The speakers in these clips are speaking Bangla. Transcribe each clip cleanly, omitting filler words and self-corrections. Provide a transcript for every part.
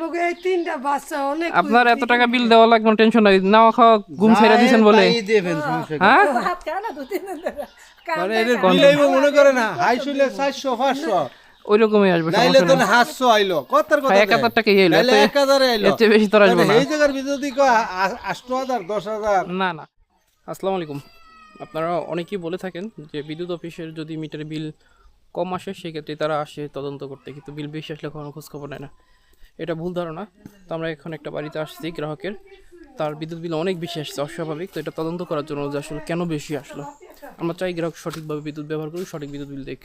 আমাকে এই তিনটা বাচ্চা অনেক আপনার এত টাকা বিল দেওয়া লাগবে না, টেনশন নাই। নাও খাওয়া ঘুম ছেড়ে দিয়েছেন বলে হ্যাঁ ভাত খায় না 2-3 দিন ধরে মানে এদের বিলেইব মনে করে না হাই শুলে 400 500 ওই রকমই আসবে, নাইলে সমস্যা তো নেই। 700 আইলো কতর কথা 1000 টাকাই এলো, নাইলে 1000 আইলো এর চেয়ে বেশি তো আর আসবে না। এই জায়গার বিদ্যুৎ কো 8000 10000 না না। আসসালামু আলাইকুম। আপনারা অনেকেই বলে থাকেন যে বিদ্যুৎ অফিসের যদি মিটারে বিল কম আসে সেক্ষেত্রে তারা আসে তদন্ত করতে, কিন্তু বিল বেশি আসলে কোনো খোঁজ খবর নেয় না। এটা ভুল ধারণা। তো আমরা এখন একটা বাড়িতে আসছি গ্রাহকের, তার বিদ্যুৎ বিল অনেক বেশি আসছে, অস্বাভাবিক। তো এটা তদন্ত করার জন্য যে আসলে কেন বেশি আসলো। আমরা চাই গ্রাহক সঠিকভাবে বিদ্যুৎ ব্যবহার করি, সঠিক বিদ্যুৎ বিল দেখ।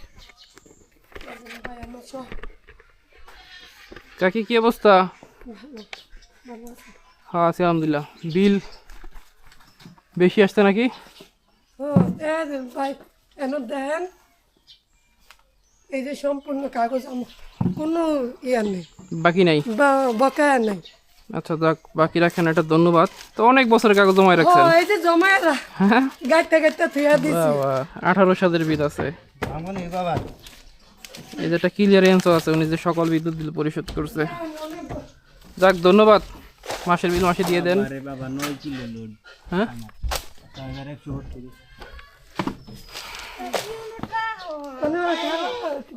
কাকি কি অবস্থা? হ্যাঁ আছি আলহামদুলিল্লাহ। বিল বেশি আসছে নাকি? দেন ভাই এন দেন, এই যে সম্পূর্ণ কাগজ আমার কোনো ইয়ার নেই, বাকি নাই? বকেয়া নেই। আচ্ছা যাক, বাকি রাখেন, এটা ধন্যবাদ। তো অনেক বছরের কাগজ জমায় রাখছেন। এই যে জমায় হ্যাঁ গাইতে গাইতে থুয়া দিছি। 18 সালের বিল আছে, আমনি বাবা এই যে একটা ক্লিয়ারেন্সও আছে, উনি যে সকল বিদ্যুৎ বিল পরিশোধ করছে। যাক ধন্যবাদ, মাসের বিল মাসে দিয়ে দেন। আরে বাবা 9 কিলো লোড হ্যাঁ 1132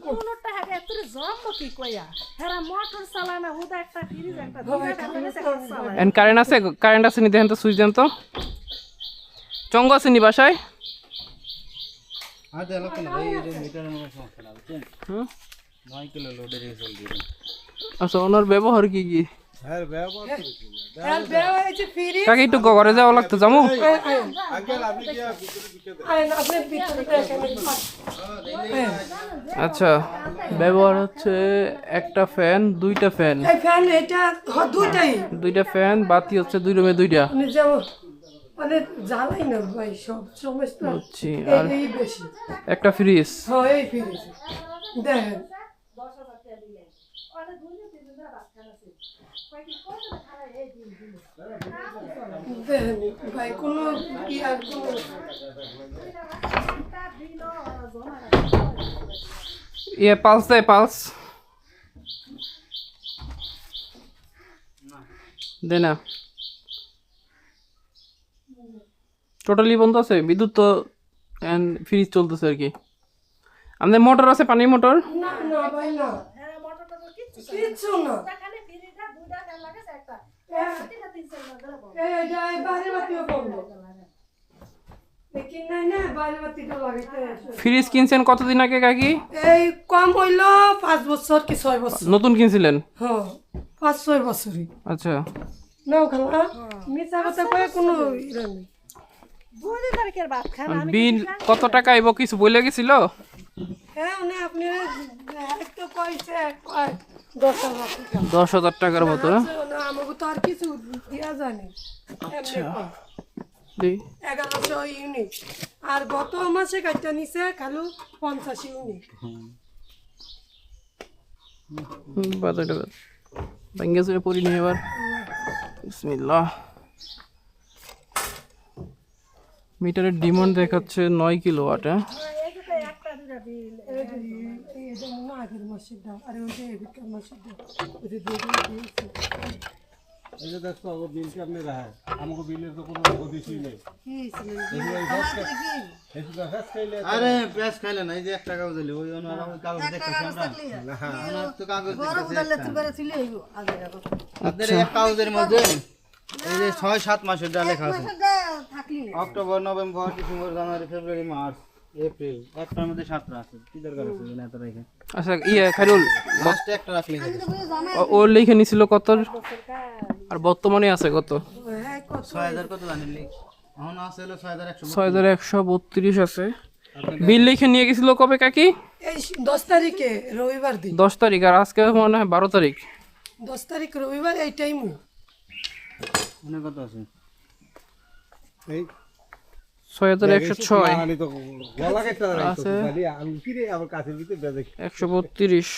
কোনটা হবে তোর জন্ম কি কইয়া হেরা মোটর চালানা হুদা একটা ফ্রিজ একটা দুইটা ফেলে চালায় এন্ড কারেন্ট আছে? কারেন্ট আছে নি দেখেন তো, সুইচ দেন তো। চঙ্গ আছে নি বাসায়? আদে লোক না এই যে মিটারের মধ্যে সমস্যা না বুঝছেন হুম 9 কিলো লোডের রেজাল্ট দিবেন আচ্ছা, ওনার ব্যবহার কি কি? হ্যাঁ ব্যবহার আর বেও এই যে ফ্রি কাকি একটু ঘরে যাওয়া লাগতো, জামু। আঙ্কেল আপনি কি ভিতরে ঢুকে দেন আইন আপনি ভিতরে দেখেন। আচ্ছা, ব্যবহার হচ্ছে একটা ফ্যান, দুইটা ফ্যান, এই ফ্যান এটা দুইটাই দুইটা ফ্যান, বাতি হচ্ছে 2 রুমে 2টা। নিজে মানে জ্বালাই না ভাই, সব সমস্ত বুঝছি। আর এই বেশি একটা ফ্রিজ। হ্যাঁ এই ফ্রিজ দেখেন। দেখেন ভাই কোনো কি আর কোনো ইয়ে পালস দেয়, পালস দে না। টোটালি বন্ধ আছে বিদ্যুৎ তো, ফ্রিজ চলতেছে আর কি। আমাদের মোটর আছে, পানির মোটর। না না ভাই না হেরা মোটরটা তো কিচ্ছু না। খালি ফ্রিজটা দুইটা ফ্যান লাগে একটা তিনটা তিন চার ধরে বল এইটা এই বাইরে বাতিও বন্ধ, দেখি নাই না বাইরে বাতিটা লাগাইতে আসে। ফ্রিজ কিনছেন কতদিন আগে কাকি? এই কম হইলো 5 বছর কি 6 বছর। নতুন কিনছিলেন? হ্যাঁ 5-6 বছরই। আচ্ছা, নাও খালা মিছা কথা কয়ে কোনো ইরা নেই। দুই দিন ধরে কের ভাত খান আমি বিল কত টাকা আইব কিছু বলে গেছিল? হ্যাঁ উনি আপনি একটু কইছে কয় 10,000 টাকা। 10,000 টাকার মতো। হ্যাঁ? না আমাকে তো আর কিছু দেওয়া যায়নি। আচ্ছা দি 1100 ইউনিট আর গত মাসে কাটটা নিছে খালু 50 ইউনিট। বাজারটা ভেঙে চুরে পড়ি নিয়ে এবার। বিসমিল্লাহ। মিটারের ডিমান্ড দেখাচ্ছে 9 কিলোওয়াট। হ্যাঁ এই যে একটা দুইটা বিল এই যে মনে আগের মাসের দাম আর ওই যে এদিকের মাসের দাম ওই যে দুই দিয়েছে। এই যে দেখো ও বিল কি আপনি রাখা আমাকে বিলের তো কোনো হদিসই নেই কি ছিল এই তো ফেস খাইলে আরে প্রেস খাইলে না, এই যে একটা কাগজ দিলে ওই ওনার কাগজ দেখতেছি আমরা না ওনার তো কাগজ দেখতেছি আপনাদের এক কাগজের মধ্যে এই যে 6-7 মাসের ডা লেখা আছে, October November December January February March April, একটার মধ্যে 7টা আছে। কি দরকার আছে না এত রেখে? আচ্ছা ইয়ে খাইরুল, লাস্টে একটা রাখলে ও লিখে নিছিল কত আর বর্তমানে আছে কত? 6000 কত জানেন? এখন আছে হলো 6100। 6132 আছে। বিল লিখে নিয়ে গেছিল কবে কাকি? এই 10 তারিখে রবিবার দিন। 10 তারিখ, আর আজকে মনে হয় 12 তারিখ। 10 তারিখ রবিবার এই টাইমে মনে কত আছে? এই 6106 আনি তো গলা কেটে রাখতো আছে। খালি আমি কি রে আমার কাছের ভিতরে বেজে 132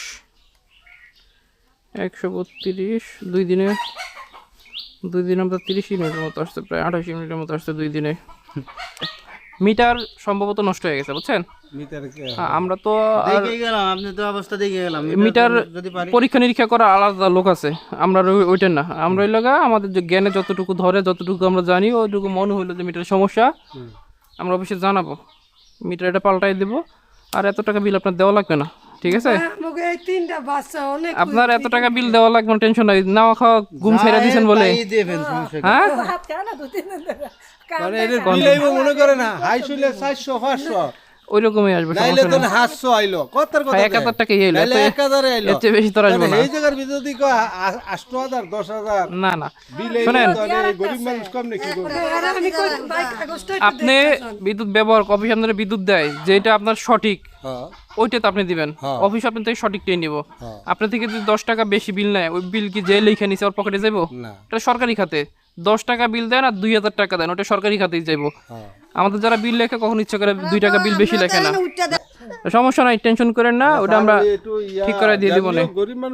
132 দুই দিনে আমরা 30 ইউনিটের মতো আসছে, প্রায় 28 ইউনিটের মতো আসছে 2 দিনে। মিটার সম্ভবত নষ্ট হয়ে গেছে বুঝছেন। মিটার আমরা তো আর দেখে গেলাম, আপনি তো অবস্থা দেখে গেলাম। মিটার যদি পারি পরীক্ষা নিরীক্ষা করা আলাদা লোক আছে, আমরা ওইটা না। আমরা ওই লাগা আমাদের যে জ্ঞানে যতটুকু ধরে, যতটুকু আমরা জানি, ওইটুকু মনে হইলো যে মিটারের সমস্যা, আমরা অফিসে জানাবো, মিটার এটা পাল্টাই দেবো, আর এত টাকা বিল আপনার দেওয়া লাগবে না, ঠিক আছে? আমাকে এই 3টা বাচ্চা অনেক আপনার এত টাকা বিল দেওয়া লাগবে না, টেনশন নাই। নাওয়া খাওয়া ঘুম ছেড়ে দিয়েছেন বলে, তাই দেবেন, সমস্যা কি? হ্যাঁ হাত খায় না 2-3 দিন ধরে মানে এর বিল আইবো মনে করে না, হাই শুলে 400 500, ওই রকমই আসবে, নাইলে সমস্যা তো নেই। 700 আইলো, কতর কথা 1000 টাকা এলো, নাইলে 1000 আইলো, এর চেয়ে বেশি তো আর আসবে না। এই জায়গার ভিতর দি কো 8000 10000 না না বিল শোনেন, এই গরিব মানুষ কম নাকি করবে? আর আমি কই ভাই কাগজটা একটু আপনি বিদ্যুৎ ব্যবহার, অফিস আপনার বিদ্যুৎ দেয়, যেটা আপনার সঠিক হ্যাঁ ওইটা তো আপনি দিবেন। হ্যাঁ। অফিস আপনার থেকে সঠিকটাই নিব। হ্যাঁ। আপনার থেকে যদি 10 টাকা বেশি বিল নেয়, ওই বিল কি যে লিখে নিছে ওর পকেটে যাবো? না এটা সরকারি খাতে। 10 টাকা বিল দেন আর 2000 টাকা দেন, ওটা সরকারি খাতেই যাবো। হ্যাঁ আমাদের যারা বিল লেখে কখন ইচ্ছা করে 2 টাকা বিল বেশি লেখে না। সমস্যা নাই, টেনশন করেন না, ওটা আমরা একটু ইয়া ঠিক করে দিয়ে দিব জানিও, নে। গরিব মানুষ